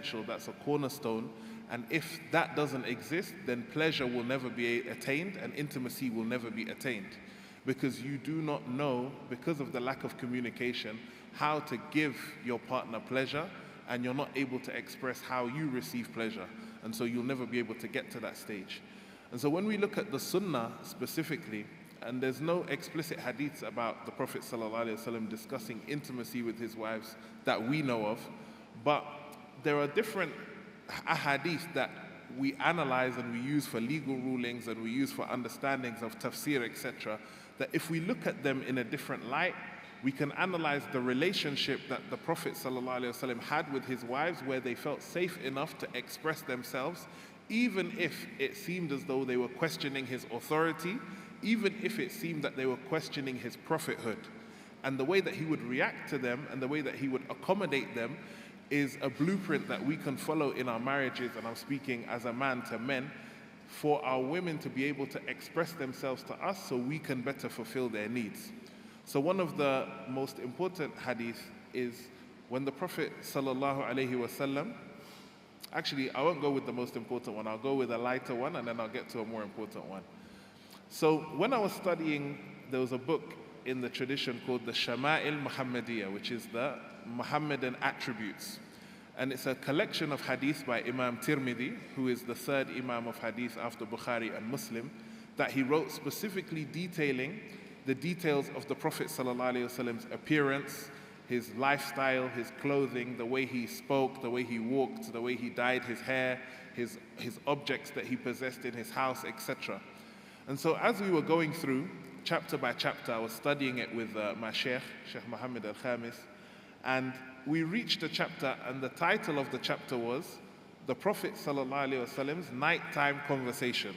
essential, that's a cornerstone. And if that doesn't exist, then pleasure will never be attained and intimacy will never be attained. Because you do not know, because of the lack of communication, how to give your partner pleasure, and you're not able to express how you receive pleasure. And so you'll never be able to get to that stage. And so when we look at the sunnah specifically, and there's no explicit hadiths about the Prophet ﷺ discussing intimacy with his wives that we know of, but there are different ahadith that we analyze and we use for legal rulings and we use for understandings of tafsir, etc., that if we look at them in a different light, we can analyze the relationship that the Prophet ﷺ had with his wives, where they felt safe enough to express themselves, even if it seemed as though they were questioning his authority, even if it seemed that they were questioning his prophethood. And the way that he would react to them and the way that he would accommodate them is a blueprint that we can follow in our marriages, and I'm speaking as a man to men, for our women to be able to express themselves to us so we can better fulfill their needs. So one of the most important hadith is when the Prophet ﷺ, actually I won't go with the most important one, I'll go with a lighter one and then I'll get to a more important one. So when I was studying, there was a book in the tradition called the Shama'il Muhammadiyah, which is the Muhammadan attributes. And it's a collection of hadith by Imam Tirmidhi, who is the third Imam of hadith after Bukhari and Muslim, that he wrote specifically detailing the details of the Prophet ﷺ's appearance, his lifestyle, his clothing, the way he spoke, the way he walked, the way he dyed his hair, his objects that he possessed in his house, etc. And so as we were going through, chapter by chapter, I was studying it with my Sheikh Muhammad Al-Khamis, and we reached a chapter, and the title of the chapter was The Prophet ﷺ's Nighttime Conversation.